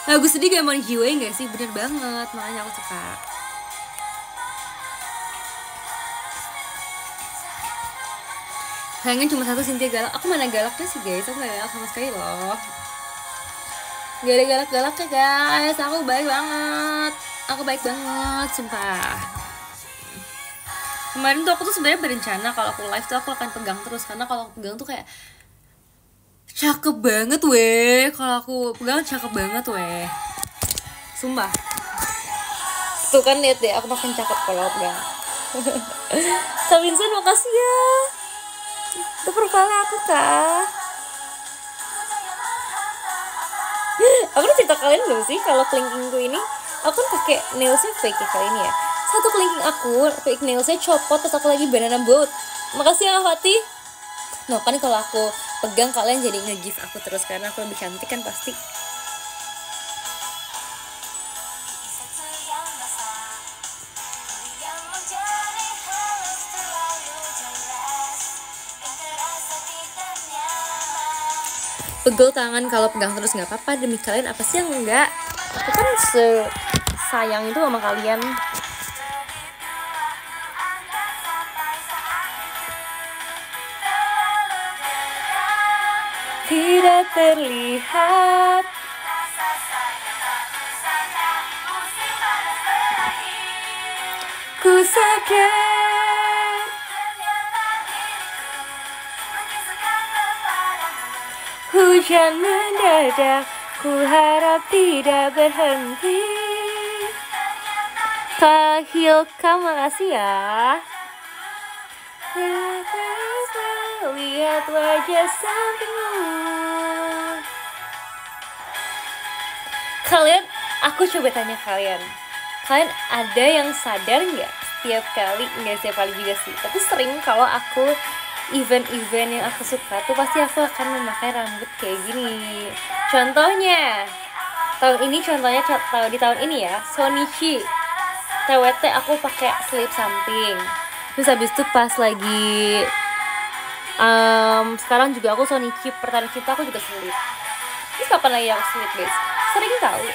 Lagu sedih gampang dijiwain gak sih? Bener banget, makanya aku suka. Sayangnya cuma satu, Cynthia galak. Aku mana galaknya sih guys, aku gak galak sama sekali loh. Gak ada galak-galaknya guys, aku baik banget. Aku baik banget, sumpah. Kemarin tuh aku tuh sebenarnya berencana kalau aku live tuh aku akan pegang terus. Karena kalau aku pegang tuh kayak cakep banget weh. Kalau aku pegang cakep banget weh, sumpah. Tuh kan lihat deh, aku makin cakep kalau pegang. Kak Vincent makasih ya. Itu profilnya aku kak. Aku udah cerita kalian belum sih kalau kelingkingku ini? Aku kan pakai nailsnya fake ya kali ini ya. Satu kelingking aku fake nailsnya copot, terus aku lagi banana boat. Makasih ya Fatih. Nah kan kalau aku pegang kalian jadi nge-give aku terus karena aku lebih cantik kan pasti. Pegel tangan kalau pegang terus nggak apa-apa, demi kalian apa sih yang enggak? Aku kan sayang itu sama kalian. Tidak terlihat. Ku sadar hujan mendadak, ku harap tidak berhenti. Kak Hilka makasih ya. Lihat wajah sampingmu. Kalian, aku coba tanya kalian ada yang sadar nggak setiap kali, nggak setiap kali juga sih, tapi sering kalau aku event-event yang aku suka tuh pasti aku akan memakai rambut kayak gini. Contohnya di tahun ini ya, Sonichi TWT aku pakai slip samping. Terus habis itu pas lagi sekarang juga aku Sonichi Pertanda Cinta aku juga slip. Terus kapan lagi aku slip guys? Sering tahu.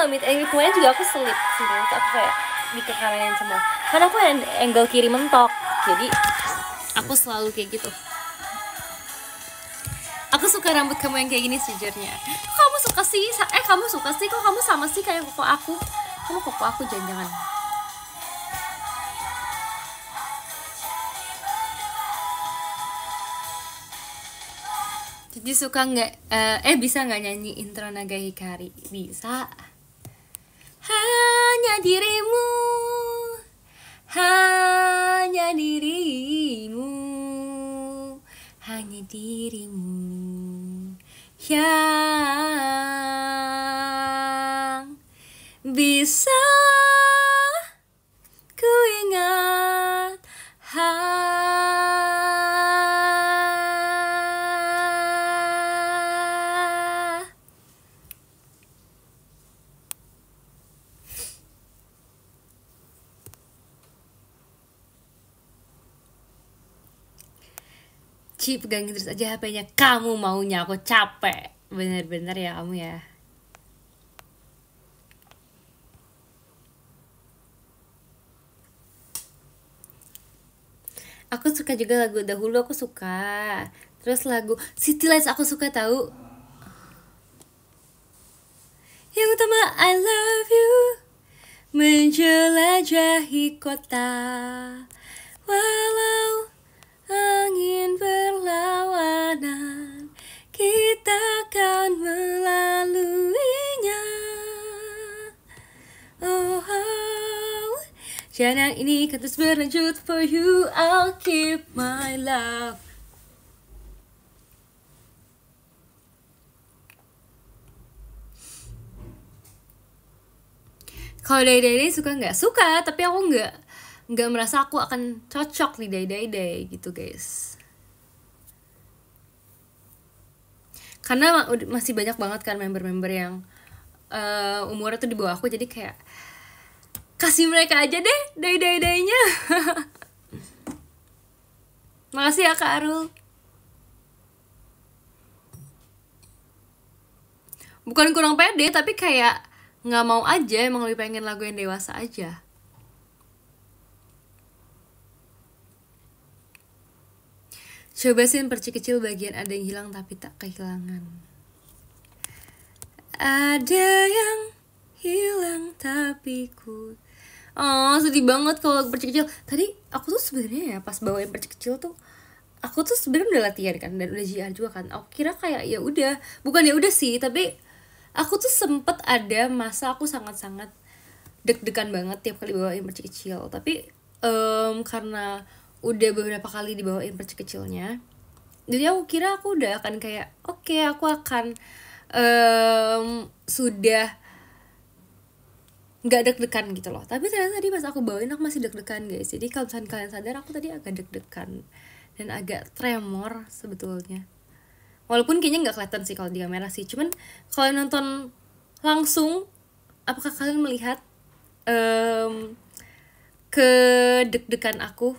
Meet and greet kemarin juga aku slip sih. Aku kayak di ke kanan semua. Karena aku angle kiri mentok. Jadi aku selalu kayak gitu. Aku suka rambut kamu yang kayak gini sejujurnya. Kamu suka sih? Kamu suka sih? Kok kamu sama sih kayak koko aku? Kamu koko aku jangan-jangan. Ji suka nggak bisa nggak nyanyi intro Naga Hikari? Bisa. Hanya dirimu, hanya dirimu, hanya dirimu yang bisa ku ingat. Ci, pegangin terus aja HP-nya. Kamu maunya, aku capek. Bener-bener ya kamu ya. Aku suka juga lagu dahulu, aku suka. Terus lagu City Lights aku suka tahu. Yang utama I love you, menjelajahi kota walau angin berlawanan, kita akan melaluinya. Oh, oh. Jalan ini kan terus berlanjut. For you I'll keep my love. Kalau Day suka nggak? Suka, tapi aku nggak merasa aku akan cocok di Day gitu guys. Karena masih banyak banget kan member-member yang umurnya tuh di bawah aku, jadi kayak kasih mereka aja deh Day-nya. Makasih ya Kak Arul. Bukan kurang pede, tapi kayak nggak mau aja, emang lebih pengen lagu yang dewasa aja. Coba sih perci kecil bagian ada yang hilang tapi tak kehilangan. Ada yang hilang tapi ku. Oh, sedih banget kalau lagu perci kecil. Tadi aku tuh sebenarnya ya pas bawain perci kecil tuh, aku tuh sebenarnya udah latihan kan dan udah JR juga kan. Aku kira kayak ya udah, bukan ya udah sih, tapi aku tuh sempet ada masa aku sangat-sangat deg-degan banget tiap kali bawain perci kecil. Tapi karena udah beberapa kali dibawain perci kecilnya, jadi aku kira aku udah akan kayak oke, aku akan sudah nggak deg-degan gitu loh. Tapi ternyata tadi pas aku bawain aku masih deg-degan guys. Jadi kalau misalnya kalian sadar, aku tadi agak deg-degan dan agak tremor sebetulnya. Walaupun kayaknya nggak kelihatan sih kalau di kamera sih. Cuman kalau nonton langsung, apakah kalian melihat kedeg-degan aku?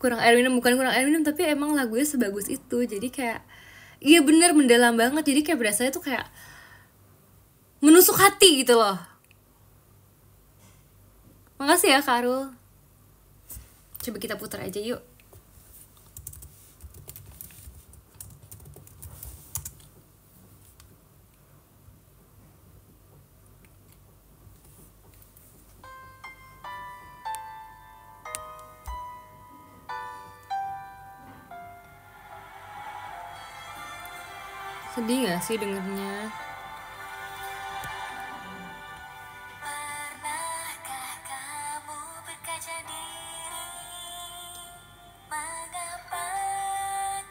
Kurang air minum, bukan kurang air minum, tapi emang lagunya sebagus itu. Jadi kayak iya bener, mendalam banget. Jadi kayak berasanya tuh kayak menusuk hati gitu loh. Makasih ya Karul. Coba kita putar aja yuk. Sedih gak sih dengernya? Pernahkah kamu berkaca diri? Mengapa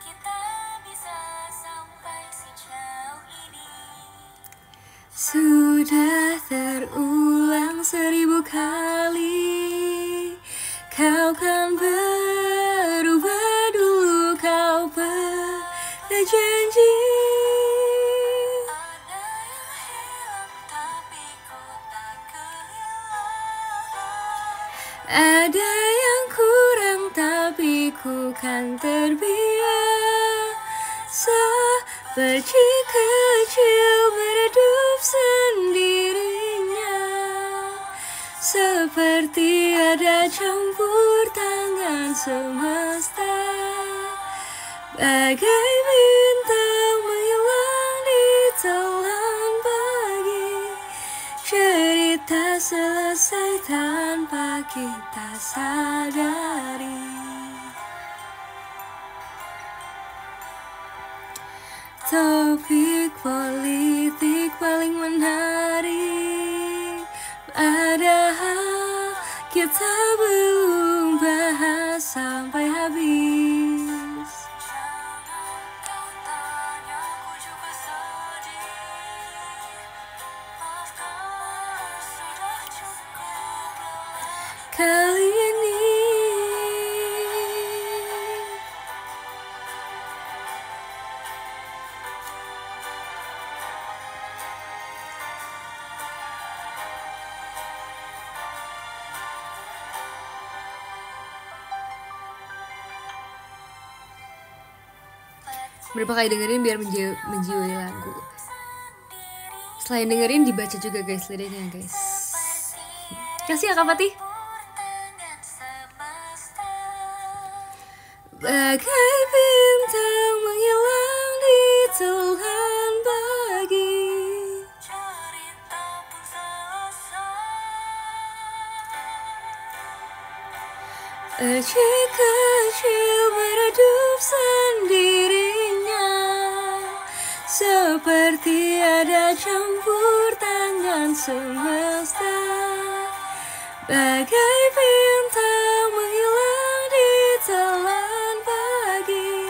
kita bisa sampai sejauh ini? Sudah terulang 1000 kali. Kau kan berubah, dulu kau pernah janji. Ada yang hilang tapi ku tak kehilangan. Ada yang kurang tapi ku kan terbiasa. Perci kecil meredup sendirinya, seperti ada campur tangan semesta, bagai bintang menghilang di telan pagi. Cerita selesai selesai tanpa kita sadari. Topik politik paling menarik, padahal kita belum bahas sampai habis. Jangan kau tanya, ku juga sedih. Maafkan, sudah cukup lelah. Kali ini berapa kali dengerin biar menjiwai lagu. Selain dengerin dibaca juga guys liriknya guys. Kasih ya Kak Fatih. Tangan semesta. Bagai bintang menghilang di telan pagi, Cerita pun selesai. Ejek kecil meredup sendirinya, seperti ada campur tangan semesta. Bagai bintang menghilang di telan pagi,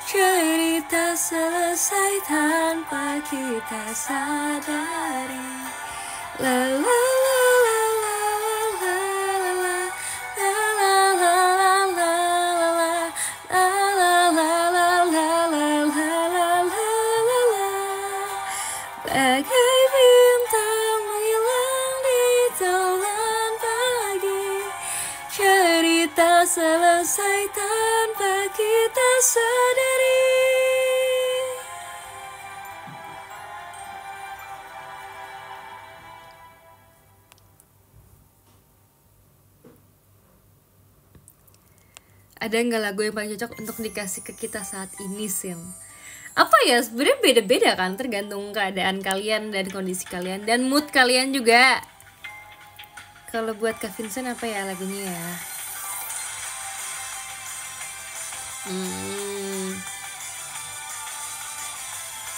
cerita selesai tanpa kita sadari. La la la la la la la la la la. Bagai bintang menghilang di telan pagi, cerita selesai tanpa kita sadari. Ada nggak lagu yang paling cocok untuk dikasih ke kita saat ini, Sil? Apa ya, sebenarnya beda-beda kan, tergantung keadaan kalian dan kondisi kalian dan mood kalian juga. Kalau buat Kak Vincent apa ya lagunya ya?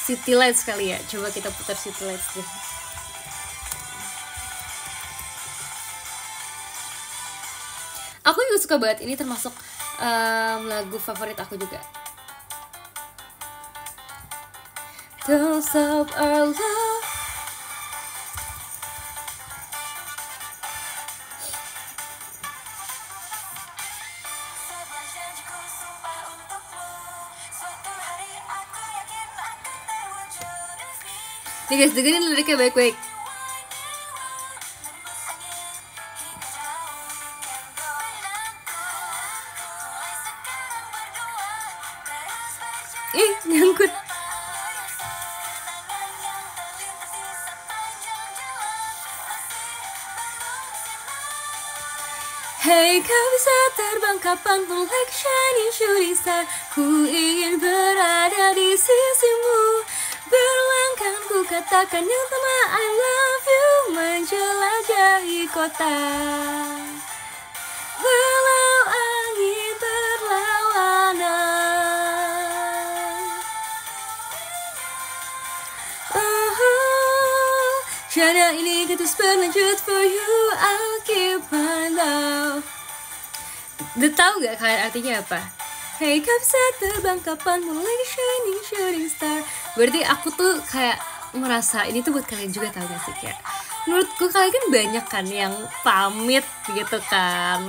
City Lights kali ya, coba kita putar City Lights deh. Aku juga suka banget, ini termasuk lagu favorit aku juga. Don't stop our love. Sebuah janjiku sumpah untukmu. Suatu hari aku yakin akan terwujud. Nih guys, dengerin liriknya baik-baik. Ih, nyangkut. Hey, kau bisa terbang kapanpun like shining shooting star. Ku ingin berada di sisimu. Berulang kan ku katakan yang pertama I love you. Menjelajahi kota walau angin berlawanan. Oh, cara ini terus berlanjut for you. I'll keep my love. Udah tau gak kalian artinya apa? Hey, kau bisa terbang kapan mulai shining shooting star. Berarti aku tuh kayak merasa ini tuh buat kalian juga, tau gak sih? Kayak menurutku kalian kan banyak kan yang pamit gitu kan.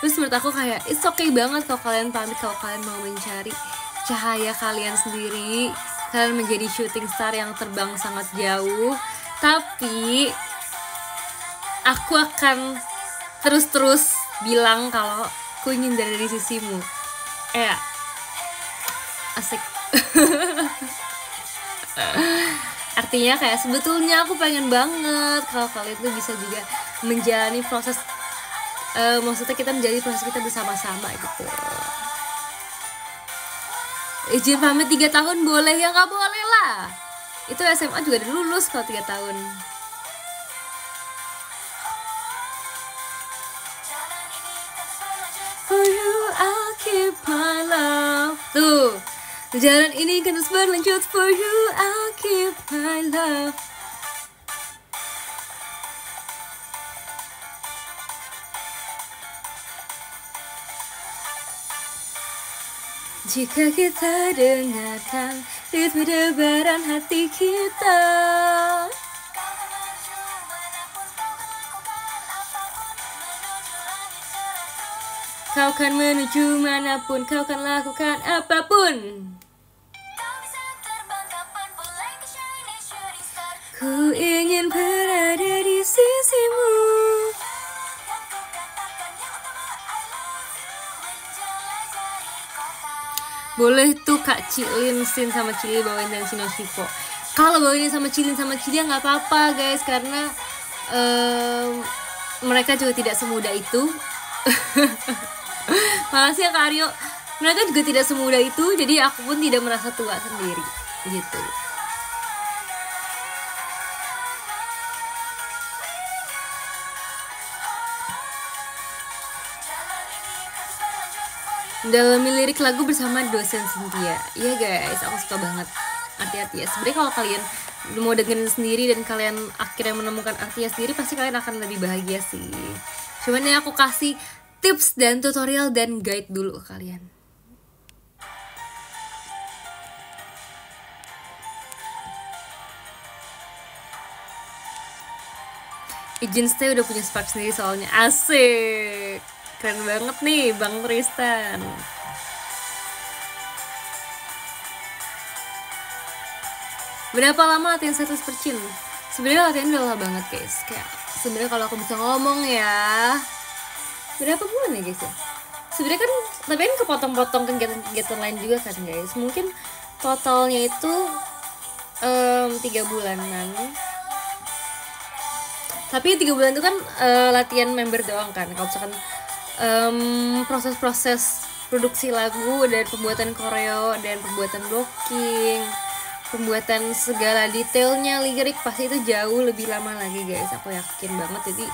Terus menurut aku kayak it's okay banget kalau kalian pamit, kalau kalian mau mencari cahaya kalian sendiri, kalian menjadi shooting star yang terbang sangat jauh. Tapi aku akan terus-terus bilang kalau aku ingin berada di sisimu. Asik. Artinya kayak sebetulnya aku pengen banget kalau kalian tuh bisa juga menjalani proses, maksudnya kita menjalani proses kita bersama-sama gitu. Izin pamit 3 tahun boleh ya? Nggak boleh lah. Itu SMA juga udah lulus kalau 3 tahun. my love. Tuh, jalan ini kan terus berlanjut. For you I'll keep my love. Jika kita dengarkan ritme debaran hati kita, kau kan menuju manapun, kau kan lakukan apapun. Ku ingin berada di sisimu. Boleh tuh Kak Cilin Sin sama Cili bawain dan Sinoshipo. Kalau bawain sama Cilin sama Cili nggak apa-apa guys, karena mereka juga tidak semudah itu. Makasih ya Kak Aryo. Mereka juga tidak semudah itu, jadi aku pun tidak merasa tua sendiri gitu. Dalami lirik lagu bersama dosen Cynthia. Iya guys, aku suka banget. Hati-hati ya. Sebenarnya kalau kalian mau dengerin sendiri dan kalian akhirnya menemukan artinya sendiri, pasti kalian akan lebih bahagia sih. Cuman ya aku kasih tips dan tutorial dan guide dulu ke kalian. Izin stay udah punya Spark sendiri soalnya. Asik. Keren banget nih Bang Tristan. Berapa lama latihan status percil? Sebenarnya latihan udah lama banget guys. Kayak sebenarnya kalau aku bisa ngomong ya, berapa bulan ya guys ya? Sebenarnya kan tapi kan kepotong-potong kegiatan lain juga kan guys. Mungkin totalnya itu 3 bulanan. Tapi 3 bulan itu kan latihan member doang kan. Kalau misalkan proses-proses produksi lagu dan pembuatan koreo dan pembuatan blocking, pembuatan segala detailnya lirik pasti itu jauh lebih lama lagi guys, aku yakin banget. Jadi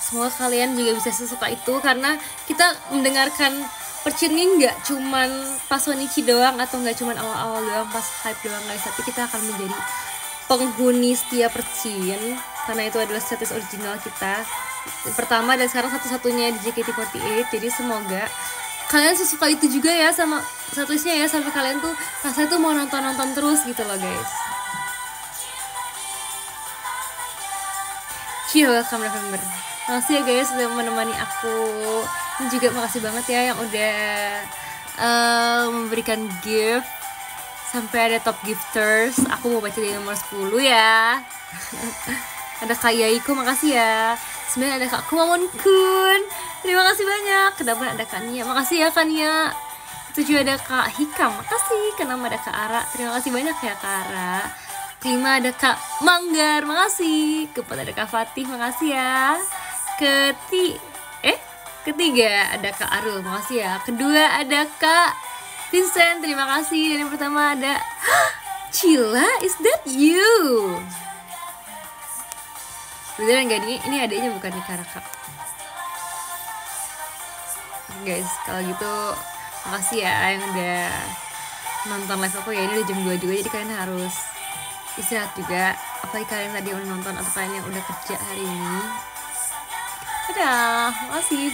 semoga kalian juga bisa sesuka itu, karena kita mendengarkan Percin ini nggak cuman pas Sonichi doang atau nggak cuman awal-awal doang pas hype doang guys, tapi kita akan menjadi penghuni setia Percin karena itu adalah status original kita pertama dan sekarang satu-satunya di JKT48. Jadi semoga kalian sesuka itu juga ya sama statusnya ya, sampai kalian tuh rasanya tuh mau nonton terus gitu loh guys. Cia, welcome November. Makasih ya guys udah menemani aku. Dan juga makasih banget ya yang udah memberikan gift. Sampai ada top gifters. Aku mau baca di nomor 10 ya. Ada Kak Yaiko, makasih ya. Sebenarnya ada Kak Kumamon Kun, terima kasih banyak. Kedapat ada Kak Nia, makasih ya Kak Nia. Itu juga ada Kak Hikam, makasih. Kenapa ada Kak Ara, terima kasih banyak ya Kak Ara. Kelima ada Kak Manggar, makasih. Keempat ada Kak Fatih, makasih ya. Ketiga ada Kak Arul, makasih ya. Kedua ada Kak Vincent, terima kasih. Dan yang pertama ada Cila, is that you? Beneran gak ini adanya bukan Nika Raka. Guys, kalau gitu makasih ya yang udah nonton live aku ya. Ini udah jam 2 juga, jadi kalian harus istirahat juga. Apalagi kalian tadi udah nonton atau kalian yang udah kerja hari ini. Dadah, makasih.